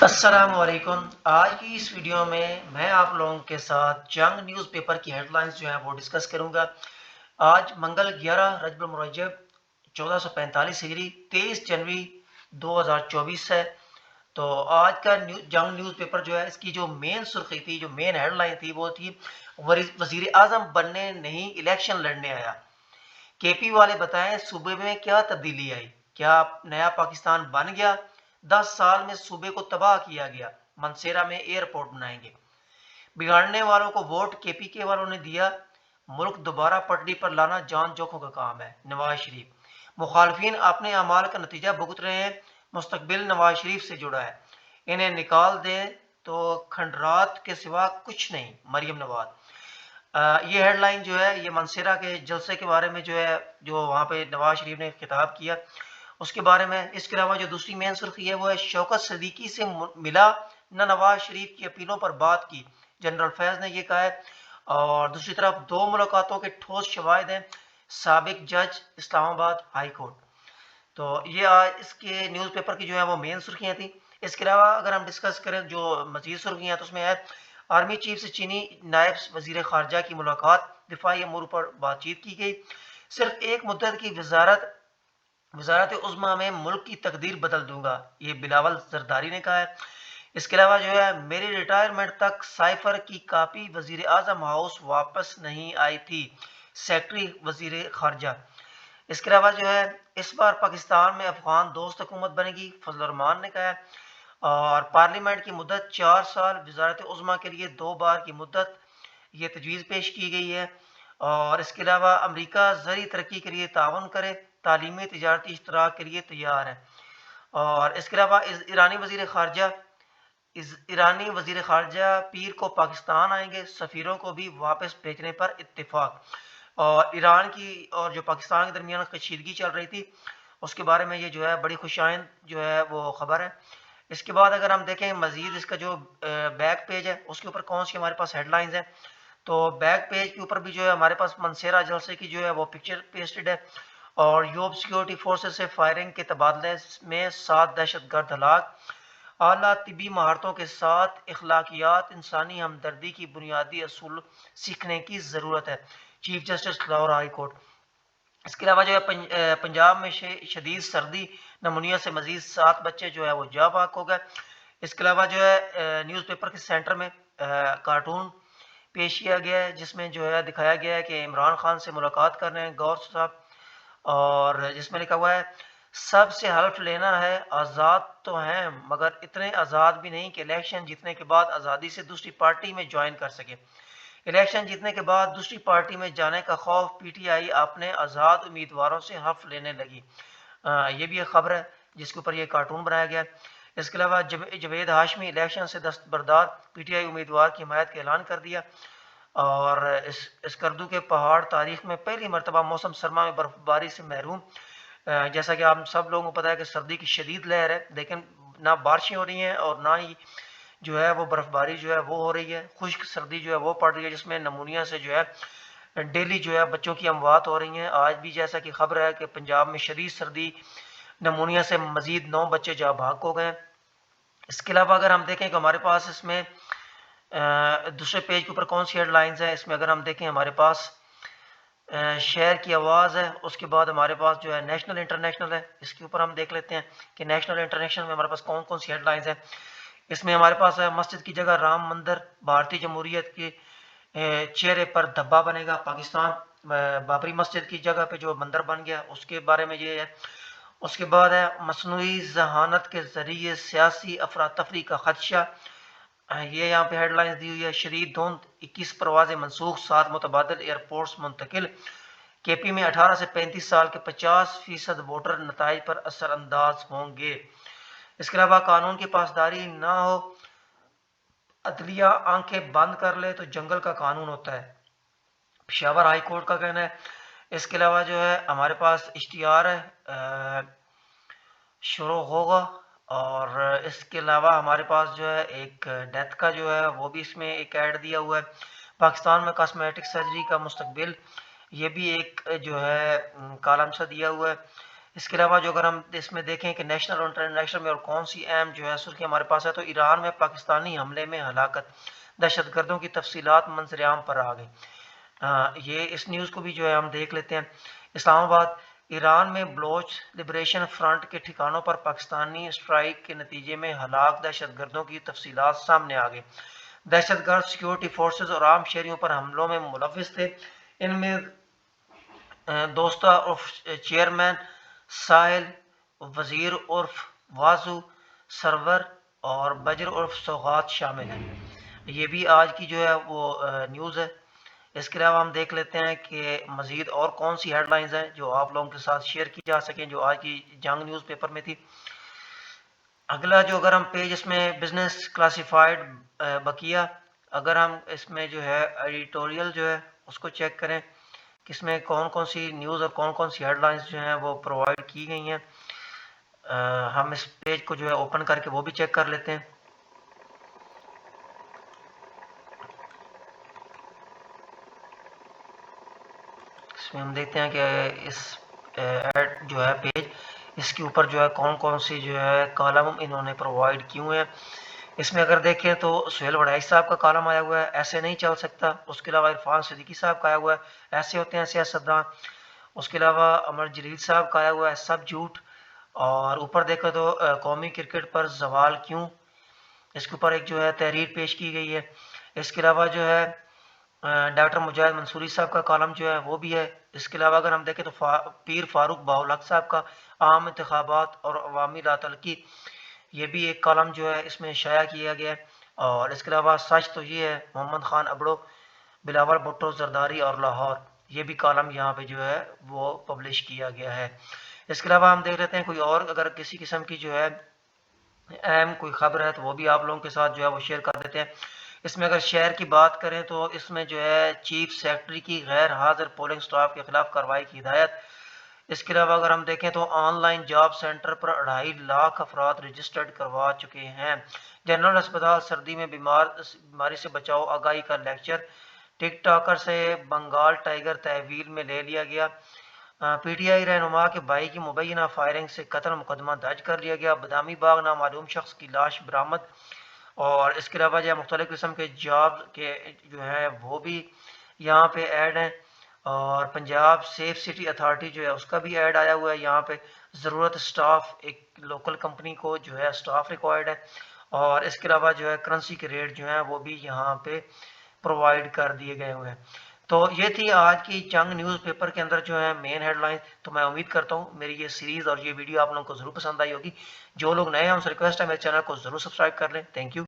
السلام علیکم۔ آج کی اس ویڈیو میں آپ لوگوں کے ساتھ جنگ نیوز پیپر کی ہیڈ لائنز جو ہیں وہ ڈسکس کروں گا۔ آج منگل 11 رجب المرجب 1445 ہجری 23 جنوری 2024 ہے۔ تو آج کا جنگ نیوز پیپر جو ہے اس کی جو مین سرخی تھی، جو مین ہیڈ لائن تھی، وہ تھی وزیر اعظم بننے نہیں الیکشن لڑنے آیا۔ کے پی والے بتائیں صوبے میں کیا تبدیلی آئی، کیا نیا پاکستان بن گیا؟ 10 سال میں صوبے کو تباہ کیا گیا، منسیرا میں ایئرپورٹ بنائیں گے۔ بگاڑنے والوں کو ووٹ کے پی کے والوں نے دیا، ملک دوبارہ پٹری پر لانا جان جوکھوں کا کام ہے، نواز شریف۔ مخالفین اپنے اعمال کا نتیجہ بھگت رہے ہیں، مستقبل نواز شریف سے جڑا ہے، انہیں نکال دیں تو کھنڈرات کے سوا کچھ نہیں، مریم نواز۔ یہ ہیڈ لائن جو ہے یہ منسیرا کے جلسے کے بارے میں جو ہے، جو وہاں پہ نواز شریف نے خطاب کیا اس کے بارے میں۔ اس کے علاوہ جو دوسری مین سرخی ہے وہ ہے شوکت صدیقی سے ملا نہ نواز شریف کی اپیلوں پر بات کی، جنرل فیض نے یہ کہا ہے۔ اور دوسری طرف دو ملاقاتوں کے ٹھوس شواہد ہیں، سابق جج اسلام آباد ہائی کورٹ۔ تو یہ آج اس کے نیوز پیپر کی جو ہے وہ مین سرخیاں تھیں۔ اس کے علاوہ اگر ہم ڈسکس کریں جو مزید سرخیاں تو اس میں ہے آرمی چیف سے چینی نائب وزیر خارجہ کی ملاقات، دفاعی امور پر بات چیت کی گئی۔ صرف ایک مدت کی وزارت عظمیٰ میں ملک کی تقدیر بدل دوں گا، یہ بلاول زرداری نے کہا ہے۔ اس کے علاوہ جو ہے میری ریٹائرمنٹ تک سائفر کی کاپی وزیر اعظم ہاؤس واپس نہیں آئی تھی، سیکرٹری وزیر خارجہ۔ اس کے علاوہ جو ہے اس بار پاکستان میں افغان دوست حکومت بنے گی، فضل الرحمان نے کہا ہے۔ اور پارلیمنٹ کی مدت 4 سال، وزارت عظمیٰ کے لیے 2 بار کی مدت، یہ تجویز پیش کی گئی ہے۔ اور اس کے علاوہ امریکہ زرعی ترقی کے لیے تعاون کرے، تعلیمی تجارتی اشتراک کے لیے تیار ہے۔ اور اس کے علاوہ ایرانی وزیر خارجہ پیر کو پاکستان آئیں گے، سفیروں کو بھی واپس بھیجنے پر اتفاق۔ اور ایران کی اور جو پاکستان کے درمیان کشیدگی چل رہی تھی اس کے بارے میں یہ جو ہے بڑی خوشائند جو ہے وہ خبر ہے۔ اس کے بعد اگر ہم دیکھیں مزید اس کا جو بیک پیج ہے اس کے اوپر کون سی ہمارے پاس ہیڈ لائنز ہیں، تو بیک پیج کے اوپر بھی جو ہے ہمارے پاس منسیرا جلسے کی جو ہے وہ پکچر پیسٹڈ ہے۔ اور یوب سیکیورٹی فورسز سے فائرنگ کے تبادلے میں 7 دہشت گرد ہلاک، اعلیٰ طبی مہارتوں کے ساتھ اخلاقیات انسانی ہمدردی کی بنیادی اصول سیکھنے کی ضرورت ہے، chief justice Lahore high court. اس کے علاوہ جو ہے پنجاب میں شدید سردی، نمونیا سے مزید 7 بچے جو ہے وہ جاں بحق ہو گئے۔ اس کے علاوہ جو ہے نیوز پیپر کے سینٹر میں کارٹون پیش کیا گیا ہے جس میں جو ہے دکھایا گیا ہے کہ عمران خان سے ملاقات کر رہے ہیں گور صاحب، اور جس میں لکھا ہوا ہے سب سے حلف لینا ہے، آزاد تو ہیں مگر اتنے آزاد بھی نہیں کہ الیکشن جیتنے کے بعد آزادی سے دوسری پارٹی میں جوائن کر سکے۔ الیکشن جیتنے کے بعد دوسری پارٹی میں جانے کا خوف، پی ٹی آئی اپنے آزاد امیدواروں سے حلف لینے لگی۔ یہ بھی ایک خبر ہے جس کے اوپر یہ کارٹون بنایا گیا۔ اس کے علاوہ جوید ہاشمی الیکشن سے دستبردار، پی ٹی آئی امیدوار کی حمایت کا اعلان کر دیا۔ اور اسکردو کے پہاڑ تاریخ میں پہلی مرتبہ موسم سرما میں برف باری سے محروم۔ جیسا کہ آپ سب لوگوں کو پتہ ہے کہ سردی کی شدید لہر ہے، لیکن نہ بارشیں ہو رہی ہیں اور نہ ہی جو ہے وہ برف باری جو ہے وہ ہو رہی ہے، خشک سردی جو ہے وہ پڑ رہی ہے جس میں نمونیا سے جو ہے ڈیلی جو ہے بچوں کی اموات ہو رہی ہیں۔ آج بھی جیسا کہ خبر ہے کہ پنجاب میں شدید سردی، نمونیا سے مزید 9 بچے جاں بحق ہو گئے۔ اس کے علاوہ اگر ہم دیکھیں کہ ہمارے پاس اس میں دوسرے پیج کے اوپر کون سی ہیڈ لائنز ہیں، اس میں اگر ہم دیکھیں ہمارے پاس شہر کی آواز ہے، اس کے بعد ہمارے پاس جو ہے نیشنل انٹرنیشنل ہے۔ اس کے اوپر ہم دیکھ لیتے ہیں کہ نیشنل انٹرنیشنل میں ہمارے پاس کون کون سی ہیڈ لائنز ہیں۔ اس میں ہمارے پاس ہے مسجد کی جگہ رام مندر، بھارتی جمہوریت کے چہرے پر دھبا بنے گا پاکستان، بابری مسجد کی جگہ پہ جو مندر بن گیا اس کے بارے میں یہ ہے۔ اس کے بعد ہے مصنوعی ذہانت کے ذریعے سیاسی افراتفری کا خدشہ، یہ یہاں پہ ہیڈ لائنز دی ہوئی ہے۔ شدید دھند، 21 پروازیں منسوخ، 7 متبادل ایئرپورٹس منتقل۔ کے پی میں 18 سے 35 سال کے 50% ووٹر نتائج پر اثر انداز ہوں گے۔ اس کے علاوہ قانون کی پاسداری نہ ہو، عدلیہ آنکھیں بند کر لے تو جنگل کا قانون ہوتا ہے، پشاور ہائی کورٹ کا کہنا ہے۔ اس کے علاوہ جو ہے ہمارے پاس اشتہار ہے شروع ہوگا، اور اس کے علاوہ ہمارے پاس جو ہے ایک ڈیتھ کا جو ہے وہ بھی اس میں ایک ایڈ دیا ہوا ہے۔ پاکستان میں کاسمیٹک سرجری کا مستقبل، یہ بھی ایک جو ہے کالم سا دیا ہوا ہے۔ اس کے علاوہ جو اگر ہم اس میں دیکھیں کہ نیشنل اور انٹرنیشنل میں اور کون سی اہم جو ہے سرخی ہمارے پاس ہے، تو ایران میں پاکستانی حملے میں ہلاکت، دہشت گردوں کی تفصیلات منظر عام پر آ گئی۔ یہ اس نیوز کو بھی جو ہے ہم دیکھ لیتے ہیں۔ اسلام آباد، ایران میں بلوچ لبریشن فرنٹ کے ٹھکانوں پر پاکستانی اسٹرائیک کے نتیجے میں ہلاک دہشت گردوں کی تفصیلات سامنے آ گئی۔ دہشت گرد سیکیورٹی فورسز اور عام شہریوں پر حملوں میں ملوث تھے۔ ان میں دوستہ عرف چیئرمین ساحل، وزیر عرف وازو، سرور اور بجر عرف سوغات شامل ہیں۔ یہ بھی آج کی جو ہے وہ نیوز ہے۔ اس کے علاوہ ہم دیکھ لیتے ہیں کہ مزید اور کون سی ہیڈ لائنز ہیں جو آپ لوگوں کے ساتھ شیئر کی جا سکیں، جو آج کی جنگ نیوز پیپر میں تھی۔ اگلا جو اگر ہم پیج اس میں بزنس کلاسیفائڈ بقیہ، اگر ہم اس میں جو ہے ایڈیٹوریل جو ہے اس کو چیک کریں کہ اس میں کون کون سی نیوز اور کون کون سی ہیڈ لائنز جو ہیں وہ پرووائڈ کی گئی ہیں، ہم اس پیج کو جو ہے اوپن کر کے وہ بھی چیک کر لیتے ہیں۔ اس میں ہم دیکھتے ہیں کہ اس ایڈ جو ہے پیج، اس کے اوپر جو ہے کون کون سی جو ہے کالم انہوں نے پرووائڈ کیے ہوئے ہیں۔ اس میں اگر دیکھیں تو سہیل وڑائی صاحب کا کالم آیا ہوا ہے، ایسے نہیں چل سکتا۔ اس کے علاوہ عرفان صدیقی صاحب کا آیا ہوا ہے، ایسے ہوتے ہیں سیاستدان۔ اس کے علاوہ امر جلیل صاحب کا آیا ہوا ہے، سب جھوٹ۔ اور اوپر دیکھو تو قومی کرکٹ پر زوال کیوں، اس کے اوپر ایک جو ہے تحریر پیش کی گئی ہے۔ اس کے علاوہ جو ہے ڈاکٹر مجاہد منصوری صاحب کا کالم جو ہے وہ بھی ہے۔ اس کے علاوہ اگر ہم دیکھیں تو پیر فاروق باولحق صاحب کا عام انتخابات اور عوامی لا تعلقی، یہ بھی ایک کالم جو ہے اس میں شائع کیا گیا ہے۔ اور اس کے علاوہ سچ تو یہ ہے محمد خان ابڑو، بلاول بھٹو زرداری اور لاہور، یہ بھی کالم یہاں پہ جو ہے وہ پبلش کیا گیا ہے۔ اس کے علاوہ ہم دیکھ لیتے ہیں کوئی اور اگر کسی قسم کی جو ہے اہم کوئی خبر ہے تو وہ بھی آپ لوگوں کے ساتھ جو ہے وہ شیئر کر دیتے ہیں۔ اس میں اگر شہر کی بات کریں تو اس میں جو ہے چیف سیکرٹری کی غیر حاضر پولنگ سٹاف کے خلاف کارروائی کی ہدایت۔ اس کے علاوہ اگر ہم دیکھیں تو آن لائن جاب سینٹر پر 2.5 لاکھ افراد رجسٹرڈ کروا چکے ہیں۔ جنرل اسپتال سردی میں بیماری سے بچاؤ آگاہی کا لیکچر۔ ٹک ٹاکر سے بنگال ٹائیگر تحویل میں لے لیا گیا۔ پی ٹی آئی رہنما کے بھائی کی مبینہ فائرنگ سے قتل مقدمہ درج کر لیا گیا۔ بادامی باغ نامعلوم شخص کی لاش برآمد۔ اور اس کے علاوہ جو ہے مختلف قسم کے جاب کے جو ہے وہ بھی یہاں پہ ایڈ ہیں۔ اور پنجاب سیف سٹی اتھارٹی جو ہے اس کا بھی ایڈ آیا ہوا ہے یہاں پہ، ضرورت سٹاف، ایک لوکل کمپنی کو جو ہے سٹاف ریکوائرڈ ہے۔ اور اس کے علاوہ جو ہے کرنسی کے ریٹ جو ہیں وہ بھی یہاں پہ پرووائڈ کر دیے گئے ہوئے ہیں۔ تو یہ تھی آج کی جنگ نیوز پیپر کے اندر جو ہے مین ہیڈ لائن۔ تو میں امید کرتا ہوں میری یہ سیریز اور یہ ویڈیو آپ لوگوں کو ضرور پسند آئی ہوگی۔ جو لوگ نئے ہیں ان سے ریکویسٹ ہے میرے چینل کو ضرور سبسکرائب کر لیں۔ Thank you.